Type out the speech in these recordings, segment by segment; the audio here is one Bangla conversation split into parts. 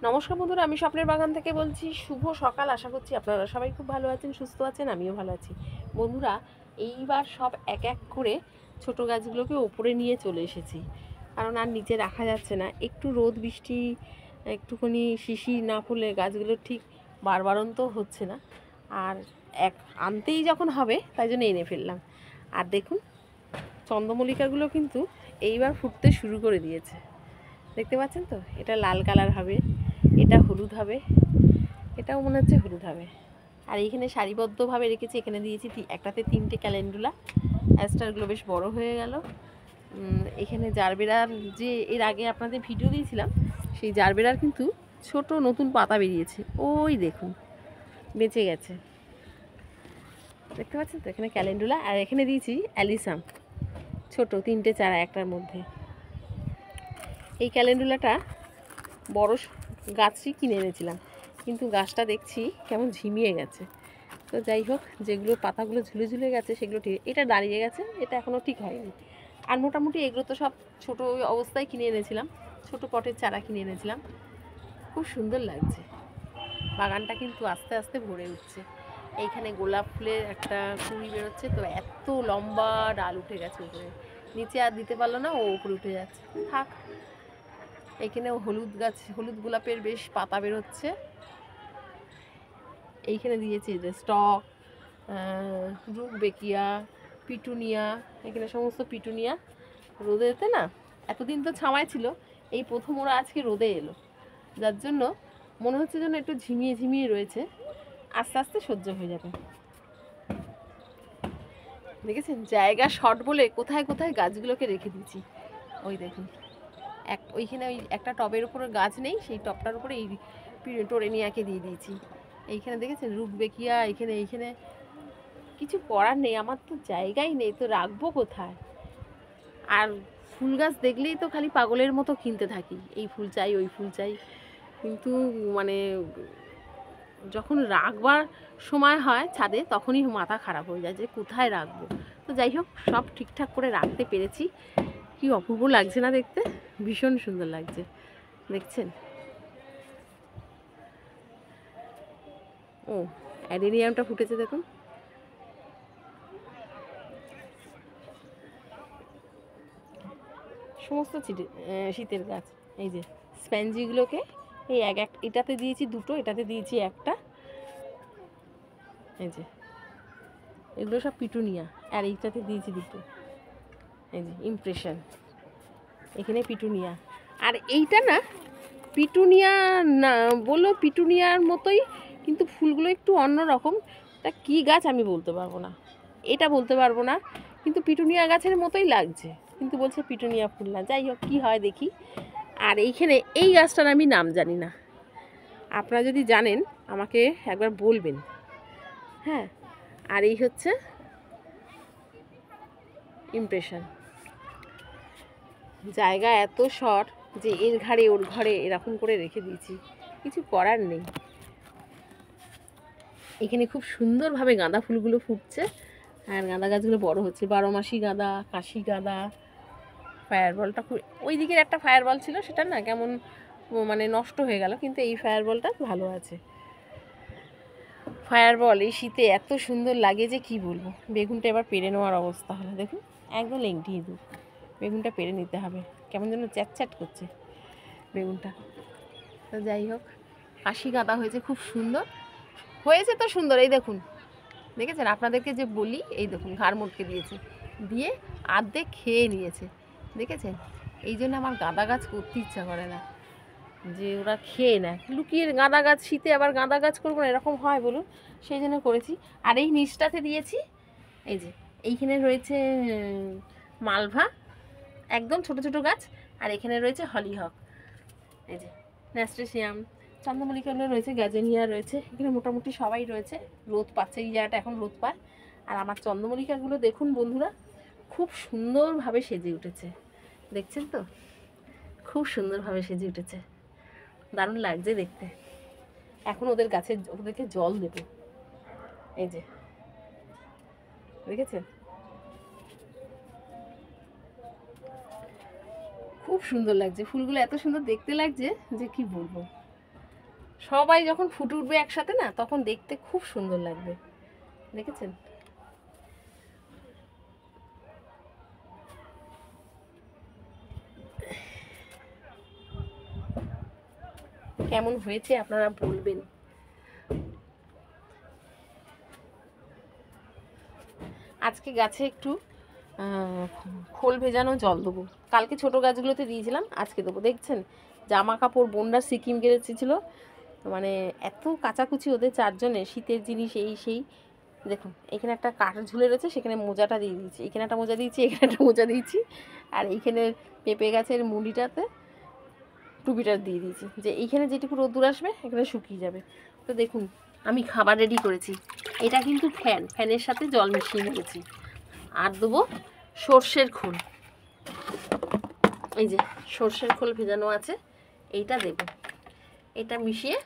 নমস্কার বন্ধুরা, আমি স্বপ্নের বাগান থেকে বলছি। শুভ সকাল। আশা করছি আপনারা সবাই খুব ভালো আছেন, সুস্থ আছেন, আমিও ভালো আছি। বন্ধুরা, এইবার সব এক এক করে ছোট গাছগুলোকে ওপরে নিয়ে চলে এসেছি, কারণ আর নিচে রাখা যাচ্ছে না। একটু রোদ বৃষ্টি, একটুখানি শিশির না পড়লে গাছগুলো ঠিক বাড়বাড়ন্ত হচ্ছে না। আর এক আনতেই যখন হবে তাই জন্য এনে ফেললাম। আর দেখুন, চন্দ্রমল্লিকাগুলো কিন্তু এইবার ফুটতে শুরু করে দিয়েছে। দেখতে পাচ্ছেন তো? এটা লাল কালার হবে, এটা হলুদ হবে, এটাও মনে হচ্ছে হলুদ হবে। আর এইখানে সারিবদ্ধভাবে রেখেছি। এখানে দিয়েছি একটাতে 3টে ক্যালেন্ডুলা। অ্যাস্টারগুলো বেশ বড় হয়ে গেল। এখানে জারবেরার যে এর আগে আপনাদের ভিডিও দিয়েছিলাম, সেই জারবেরার কিন্তু ছোট নতুন পাতা বেরিয়েছে। ওই দেখুন, বেঁচে গেছে। দেখতে পাচ্ছেন তো? এখানে ক্যালেন্ডুলা, আর এখানে দিয়েছি অ্যালিসাম, ছোট 3টে চারা একটার মধ্যে। এই ক্যালেন্ডুলাটা বড় গাছই কিনে এনেছিলাম, কিন্তু গাছটা দেখছি কেমন ঝিমিয়ে গেছে। তো যাই হোক, যেগুলো পাতাগুলো ঝুলে ঝুলে গেছে সেগুলো ঠিক, এটা দাঁড়িয়ে গেছে, এটা এখনও ঠিক হয়নি। আর মোটামুটি এগুলো তো সব ছোটো অবস্থায় কিনে এনেছিলাম, ছোটো পটের চারা কিনে এনেছিলাম। খুব সুন্দর লাগছে। বাগানটা কিন্তু আস্তে আস্তে ভরে উঠছে। এইখানে গোলাপ ফুলের একটা কুঁড়ি বেরোচ্ছে, তো এত লম্বা ডাল উঠে গেছে উপরে, নিচে আর দিতে পারলো না, ও উপরে উঠে যাচ্ছে। থাক। এইখানেও হলুদ গাছ, হলুদ গোলাপের বেশ পাতা বেরোচ্ছে। এইখানে দিয়েছি যে স্টক, রুকবেকিয়া, পিটুনিয়া। এখানে সমস্ত পিটুনিয়া রোদেতে না, এতদিন তো ছাওয়ায় ছিল, এই প্রথম ওরা আজকে রোদে এলো, যার জন্য মনে হচ্ছে যেন একটু ঝিমিয়ে ঝিমিয়ে রয়েছে। আস্তে আস্তে সহ্য হয়ে যাবে। দেখেছেন, জায়গা শর্ট বলে কোথায় কোথায় গাছগুলোকে রেখে দিয়েছি। ওই দেখুন, ওইখানে ওই একটা টবের উপরে গাছ নেই, সেই টবটার উপরে এই টোরেনিয়াকে দিয়ে দিয়েছি। এইখানে দেখেছেন রুকবেকিয়া, এইখানে কিছু করার নেই, আমার তো জায়গাই নেই, তো রাখবো কোথায়? আর ফুল গাছ দেখলেই তো খালি পাগলের মতো কিনতে থাকি, এই ফুল চাই, ওই ফুল চাই, কিন্তু মানে যখন রাখবার সময় হয় ছাদে, তখনই মাথা খারাপ হয়ে যায় যে কোথায় রাখবো। তো যাই হোক, সব ঠিকঠাক করে রাখতে পেরেছি। কি অপূর্ব লাগছে না দেখতে? ভীষণ সুন্দর লাগছে, দেখছেন? ও, অ্যাডেনিয়ামটা ফুটেছে দেখুন। সমস্ত শীতের গাছ, এই যে স্প্যানজিগুলোকে এই এটাতে দিয়েছি 2টো, এটাতে দিয়েছি 1টা। এই যে এগুলো সব পিটুনিয়া, আর এইটাতে দিয়েছি 2টো। এই যে ইমপ্রেশন, এখানে পিটুনিয়া। আর এইটা না পিটুনিয়া না, বললো পিটুনিয়ার মতোই, কিন্তু ফুলগুলো একটু অন্য রকম। তা কী গাছ আমি বলতে পারবো না, এটা বলতে পারবো না, কিন্তু পিটুনিয়া গাছের মতোই লাগছে, কিন্তু বলছে পিটুনিয়া ফুল না। যাই হোক, কী হয় দেখি। আর এইখানে এই গাছটার আমি নাম জানি না, আপনারা যদি জানেন আমাকে একবার বলবেন। হ্যাঁ, আর এই হচ্ছে ইমপ্রেশন। জায়গা এত শর্ট যে এর ঘাড়ে ওর ঘরে এরকম করে রেখে দিয়েছি, কিছু করার নেই। এখানে খুব সুন্দরভাবে গাঁদা ফুলগুলো ফুটছে, আর গাঁদা গাছগুলো বড় হচ্ছে। 12 মাসি গাঁদা, কাশি গাঁদা। ফায়ারবলটা খুব, ওই দিকের একটা ফায়ারবল ছিল, সেটা না কেমন মানে নষ্ট হয়ে গেল, কিন্তু এই ফায়ারবলটা ভালো আছে। ফায়ারবল এই শীতে এত সুন্দর লাগে যে কি বলবো। বেগুনটা এবার পেরে নেওয়ার অবস্থা হলো, দেখুন একদম লেংটি ইঁদুর। বেগুনটা পেরে নিতে হবে, কেমন যেন চ্যাট করছে বেগুনটা। তো যাই হোক, কাশি গাঁদা হয়েছে খুব সুন্দর হয়েছে, তো সুন্দর। এই দেখুন, দেখেছেন? আপনাদেরকে যে বলি, এই দেখুন ঘাড় মোটকে দিয়েছে, দিয়ে আর্ধেক খেয়ে নিয়েছে, দেখেছেন? এই জন্য আমার গাঁদা গাছ করতে ইচ্ছা করে না, যে ওরা খেয়ে নেয়। লুকিয়ে গাঁদা গাছ, শীতে আবার গাঁদা গাছ করবো না, এরকম হয় বলুন? সেই জন্য করেছি। আর এই নিচটাতে দিয়েছি, এই যে এইখানে রয়েছে মালভা, একদম ছোট ছোট গাছ। আর এখানে রয়েছে হলিহক, এই যে ন্যাস্টেসিয়াম, চন্দ্রমল্লিকাগুলো রয়েছে, গ্যাজেনিয়া রয়েছে। এখানে মোটামুটি সবাই রয়েছে, রোদ পাচ্ছে, এই জায়গাটা এখন রোদ পায়। আর আমার চন্দ্রমল্লিকাগুলো দেখুন বন্ধুরা, খুব সুন্দরভাবে সেজে উঠেছে, দেখছেন তো? খুব সুন্দরভাবে সেজে উঠেছে, দারুণ লাগছে দেখতে। এখন ওদেরকে জল দেব, এই যে দেখেছেন? খুব সুন্দর লাগছে ফুলগুলো, এত সুন্দর দেখতে লাগছে যে কি বলবো। সবাই যখন ফুটে উঠবে একসাথে না, তখন দেখতে খুব সুন্দর লাগবে। দেখেছেন? কেমন হয়েছে আপনারা বলবেন। আজকে গাছে একটু খোল ভেজানো জল দেবো। কালকে ছোট গাছগুলোতে দিয়েছিলাম, আজকে দেবো। দেখছেন জামা কাপড় বোনরা সিকিম গেড়েছিল, মানে এত কাচাকুচি ওদের চারজনে, শীতের জিনিস এই সেই। দেখুন এখানে একটা কাঠ ঝুলে রয়েছে, সেখানে মোজাটা দিয়ে দিয়েছি, এখানে একটা মোজা দিয়েছি, এখানে একটা মোজা দিয়েছি, আর এইখানে পেঁপে গাছের মুড়িটাতে টুপিটা দিয়ে দিয়েছি, যে এইখানে যেটুকু রোদ্দুর আসবে এখানে শুকিয়ে যাবে। তো দেখুন আমি খাবার রেডি করেছি। এটা কিন্তু ফ্যানের সাথে জল মিশিয়ে নিয়েছি। আর দেবো সর্ষের খোল, এই যে সর্ষের খোল ভেজানো আছে, এইটা দেব। এটা মিশিয়ে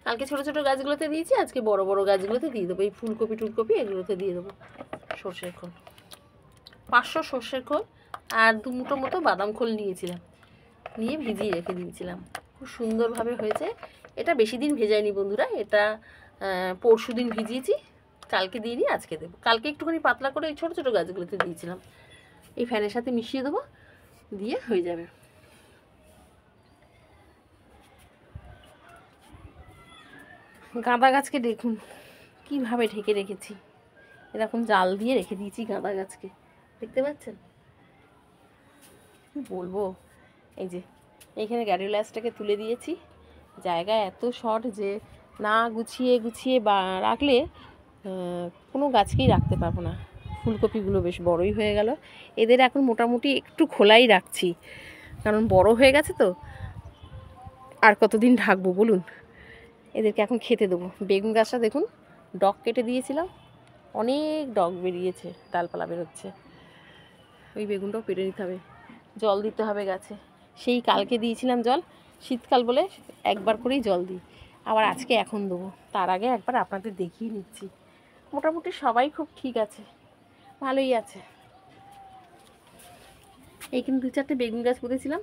কালকে ছোট ছোট গাছগুলোতে দিয়েছি, আজকে বড় বড় গাছগুলোতে দিয়ে দেবো। এই ফুলকপি টুলকপি এগুলোতে দিয়ে দেবো সর্ষের খোল। 500 সর্ষের খোল আর 2 মুঠো মতো বাদাম খোল নিয়েছিলাম, নিয়ে ভিজিয়ে রেখে দিয়েছিলাম। খুব সুন্দরভাবে হয়েছে। এটা বেশি দিন ভেজায়নি বন্ধুরা, এটা পরশু দিন ভিজিয়েছি, কালকে দিইনি, আজকে দেবো। কালকে একটুখানি পাতলা করে এই ছোটো ছোটো গাছগুলোতে দিয়েছিলাম। এই ফ্যানের সাথে মিশিয়ে দেবো, দিয়ে হয়ে যাবে। গাঁদা গাছকে দেখুন কীভাবে ঢেকে রেখেছি, এরকম জাল দিয়ে রেখে দিয়েছি গাঁদা গাছকে, দেখতে পাচ্ছেন? বলবো, এই যে এইখানে গ্যাডিওলাসটাকে তুলে দিয়েছি। জায়গা এত শর্ট যে না গুছিয়ে গুছিয়ে বা রাখলে কোনো গাছকেই রাখতে পারবো না। ফুলকপিগুলো বেশ বড়ই হয়ে গেল। এদের এখন মোটামুটি একটু খোলাই রাখছি, কারণ বড় হয়ে গেছে তো। আর কতদিন ঢাকবো বলুন? এদেরকে এখন খেতে দেবো। বেগুন গাছটা দেখুন, ডগ কেটে দিয়েছিলাম, অনেক ডগ বেরিয়েছে, ডালপালা বেরোচ্ছে। ওই বেগুনটাও পেরে নিতে হবে, জল দিতে হবে গাছে। সেই কালকে দিয়েছিলাম জল, শীতকাল বলে একবার করেই জল দিই, আবার আজকে এখন দেবো। তার আগে একবার আপনাদের দেখিয়ে নিচ্ছি। মোটামুটি সবাই খুব ঠিক আছে, ভালোই আছে। এইখানে 2-4টে বেগুন গাছ পুঁতেছিলাম,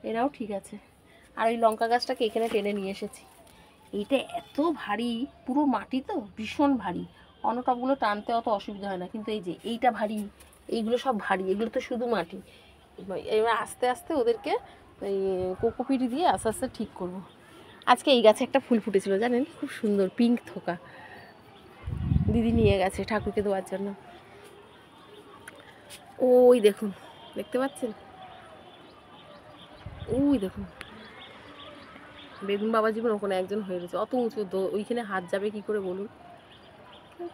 এরাও ঠিক আছে। আর ওই লঙ্কা গাছটাকে এখানে টেনে নিয়ে এসেছি। এইটা এত ভারী, পুরো মাটি তো ভীষণ ভারী, অন্য টবগুলো টানতে অত অসুবিধা হয় না, কিন্তু এই যে এইটা ভারী, এইগুলো সব ভারী, এগুলো তো শুধু মাটি। এবার আস্তে আস্তে ওদেরকে এই কোকোপিট দিয়ে আস্তে আস্তে ঠিক করব। আজকে এই গাছে একটা ফুল ফুটেছিল জানেন, খুব সুন্দর পিঙ্ক থোকা, দিদি নিয়ে গেছে ঠাকুরকে দেওয়ার জন্য। ওই দেখুন, দেখতে পাচ্ছেন? ওই দেখুন বেগুন বাবা জীবন ওখানে একজন হয়ে রয়েছে, অত উঁচু, ওইখানে হাত যাবে কি করে বলুন?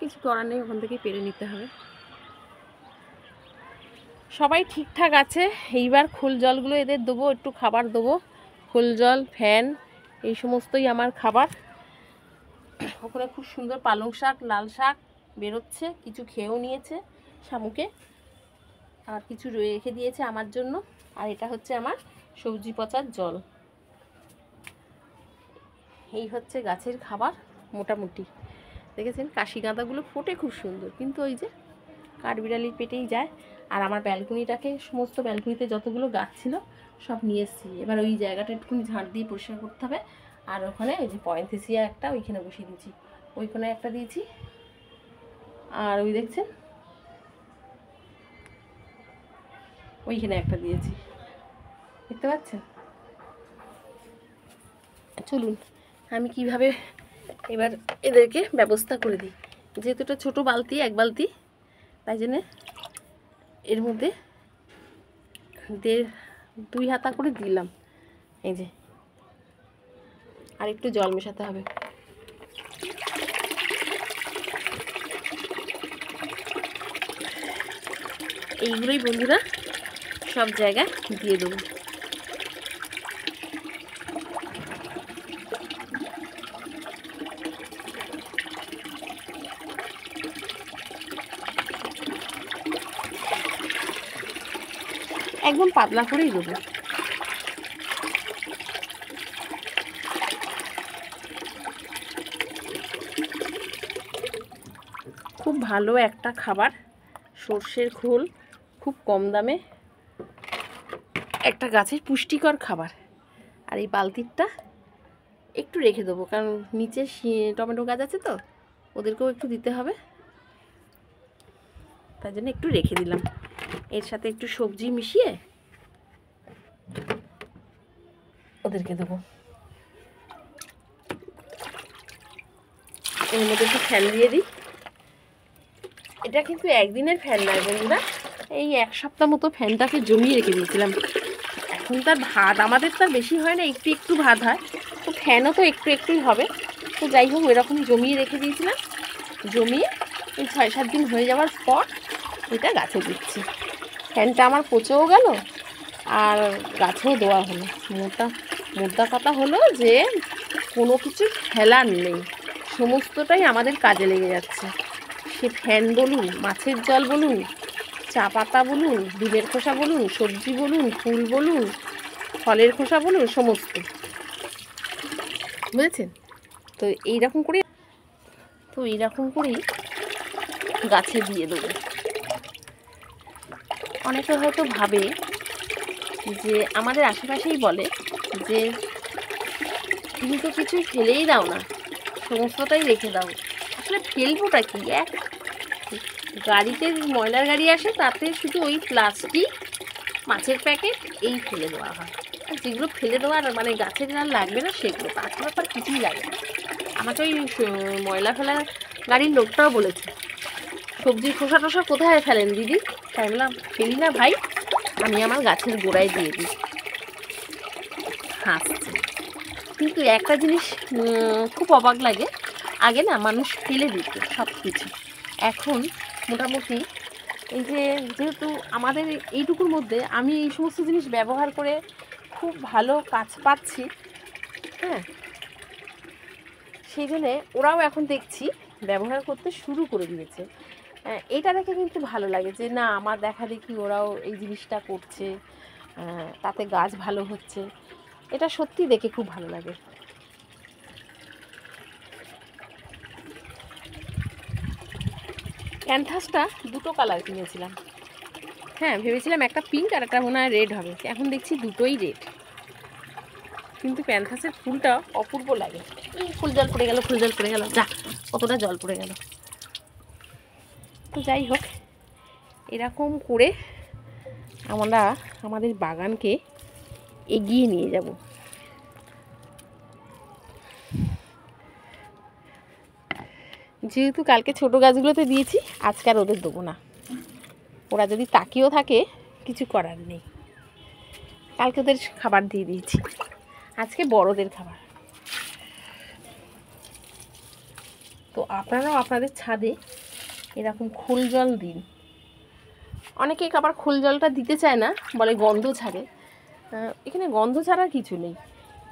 কিছু করার নেই, ওখান থেকেই পেরে নিতে হবে। সবাই ঠিকঠাক আছে। এইবার খোল জলগুলো এদের দেবো, একটু খাবার দেবো। খোল জল, ফ্যান, এই সমস্তই আমার খাবার। ওখানে খুব সুন্দর পালং শাক, লাল শাক বেরোচ্ছে, কিছু খেয়েও নিয়েছে শামুকে, আর কিছু রেখে দিয়েছে আমার জন্য। আর এটা হচ্ছে আমার সবজি পচার জল। এই হচ্ছে গাছের খাবার মোটামুটি। দেখেছেন কাশি গাঁদাগুলো ফোটে খুব সুন্দর, কিন্তু ওই যে কাঠবিড়ালির পেটেই যায়। আর আমার ব্যালকনিটাকে, সমস্ত ব্যালকনিতে যতগুলো গাছ ছিল সব নিয়ে এসেছি। এবার ওই জায়গাটা একটুখানি ঝাঁট দিয়ে পরিষ্কার করতে হবে। আর ওখানে ওই যে পয়েন্থেসিয়া একটা ওইখানে বসিয়ে দিয়েছি, ওইখানে একটা দিয়েছি, আর ওই দেখছেন ওইখানে একটা দিয়েছি, দেখতে পাচ্ছেন? চলুন আমি কিভাবে এবার এদেরকে ব্যবস্থা করে দিই। যেহেতু এটা ছোটো বালতি, 1 বালতি, তাই জন্যে এর মধ্যে 2 হাতা করে দিলাম। এই যে আর একটু জল মেশাতে হবে। এইগুলোই বন্ধুরা সব জায়গায় দিয়ে দেবো। একদম পাতলা করেই দেবো। খুব ভালো একটা খাবার, সর্ষের খোল, খুব কম দামে একটা গাছের পুষ্টিকর খাবার। আর এই বালতিটা একটু রেখে দেবো, কারণ নিচে টমেটো গাছ আছে তো, ওদেরকেও একটু দিতে হবে, তার জন্য একটু রেখে দিলাম। এর সাথে একটু সবজি মিশিয়ে ওদেরকে দেবো। এর মধ্যে একটু ফ্যান দিয়ে দিই। এটা কিন্তু একদিনের ফ্যান নয় বন্ধুরা, এই 1 সপ্তাহ মতো ফ্যানটাকে জমিয়ে রেখে দিয়েছিলাম। এখন তার ভাত আমাদের তার বেশি হয় না, একটু একটু ভাত হয়, তো ফ্যানও তো একটু একটুই হবে। তো যাই হোক, এরকম জমিয়ে রেখে দিয়েছিলাম। জমিয়ে এই 6-7 দিন হয়ে যাওয়ার পর এটা গাছে দিচ্ছি। ফ্যানটা আমার পচেও গেল আর গাছেও দেওয়া হলো। মোদ্দা কথা হলো যে কোনো কিছু ফেলার নেই, সমস্তটাই আমাদের কাজে লেগে যাচ্ছে। সে ফ্যান বলুন, মাছের জল বলুন, চা পাতা বলুন, ডিমের খোসা বলুন, সবজি বলুন, ফুল বলুন, ফলের খোসা বলুন, সমস্ত, বুঝেছেন? তো এইরকম করেই গাছে দিয়ে দেবো। অনেকে হয়তো ভাবে যে আমাদের আশেপাশেই বলে যে তুমি তো কিছু ফেলেই দাও না, সমস্তটাই রেখে দাও। আসলে ফেলবোটা কি? গাড়িতে ময়লার গাড়ি আসে, তাতে শুধু ওই প্লাস্টিক, মাছের প্যাকেট এই ফেলে দেওয়া হয়। আর যেগুলো ফেলে দেওয়ার মানে গাছের আর লাগবে না সেগুলো, তাছাড়া তার কিছুই লাগে না। আমাকে ওই ময়লা ফেলা গাড়ির লোকটাও বলেছে, সবজির খোসা টোসা কোথায় ফেলেন দিদি? তাই বললাম, ফেলি না ভাই, আমি আমার গাছের গোড়ায় দিয়ে দিই। হাসছে। কিন্তু একটা জিনিস খুব অবাক লাগে, আগে না মানুষ ফেলে দিত সব কিছু, এখন মোটামুটি এই যে যেহেতু আমাদের এইটুকুর মধ্যে আমি এই সমস্ত জিনিস ব্যবহার করে খুব ভালো কাজ পাচ্ছি, হ্যাঁ, সেই জন্যে ওরাও এখন দেখছি ব্যবহার করতে শুরু করে দিয়েছে। এটা দেখে কিন্তু ভালো লাগে যে না, আমার দেখা দেখি ওরাও এই জিনিসটা করছে, তাতে গাছ ভালো হচ্ছে। এটা সত্যি দেখে খুব ভালো লাগে। ক্যানভাসটা 2টো কালার কিনেছিলাম। হ্যাঁ, ভেবেছিলাম একটা পিঙ্ক আর একটা মনে হয় রেড হবে, এখন দেখছি দুটোই রেড। কিন্তু ক্যানভাসের ফুলটা অপূর্ব লাগে। ফুল জল পড়ে গেল, যা কতটা জল পড়ে গেল। তো যাই হোক, এরকম করে আমরা আমাদের বাগানকে এগিয়ে নিয়ে যাব। যেহেতু কালকে ছোট গাছগুলোতে দিয়েছি, আজকে আর ওদের দেবো না। ওরা যদি তাকিয়েও থাকে, কিছু করার নেই। কালকে ওদের খাবার দিয়ে দিয়েছি, আজকে বড়দের খাবার। তো আপনারাও আপনাদের ছাদে এরকম খোল জল দিন। অনেকে আবার খোল জলটা দিতে চায় না, বলে গন্ধ ছাড়ে। এখানে গন্ধ ছাড়ার কিছু নেই।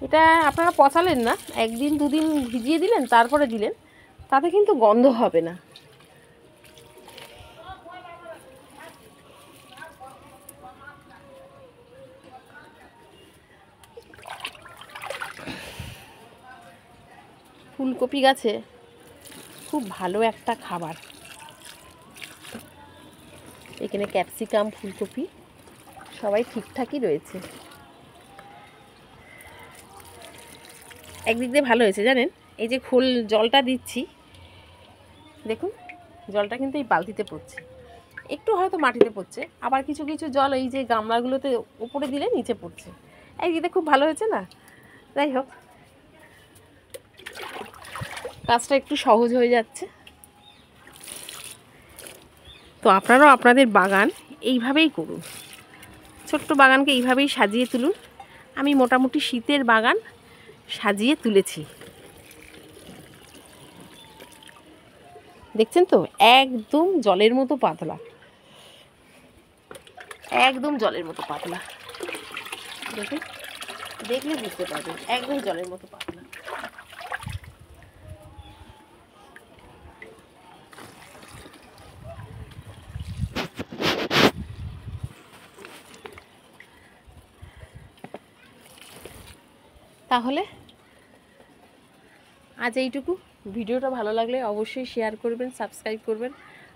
এটা আপনারা পচালেন না, 1 দিন 2 দিন ভিজিয়ে দিলেন, তারপরে দিলেন, তাতে কিন্তু গন্ধ হবে না। ফুলকপি গাছে খুব ভালো একটা খাবার। এখানে ক্যাপসিকাম, ফুলকপি সবাই ঠিকঠাকই রয়েছে। একদিক দিয়ে ভালো হয়েছে জানেন, এই যে খোল জলটা দিচ্ছি, দেখুন জলটা কিন্তু এই বালতিতে পড়ছে, একটু হয়তো মাটিতে পড়ছে, আবার কিছু কিছু জল এই যে গামলাগুলোতে উপরে দিলে নিচে পড়ছে। একদিকে খুব ভালো হয়েছে না? যাই হোক, কাজটা একটু সহজ হয়ে যাচ্ছে। তো আপনারাও আপনাদের বাগান এইভাবেই করুন, ছোট্ট বাগানকে এইভাবেই সাজিয়ে তুলুন। আমি মোটামুটি শীতের বাগান সাজিয়ে তুলেছি, দেখছেন তো? একদম জলের মতো পাতলা, একদম জলের মতো পাতলা। দেখুন, দেখলে বুঝতে পারবেন, একদম জলের মতো পাতলা। তাহলে আজ এইটুকু। ভিডিওটা ভালো লাগলে অবশ্যই শেয়ার করবেন, সাবস্ক্রাইব করবেন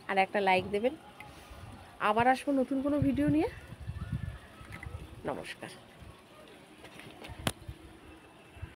আর একটা লাইক দেবেন। আবার আসবো নতুন কোনো ভিডিও নিয়ে। নমস্কার।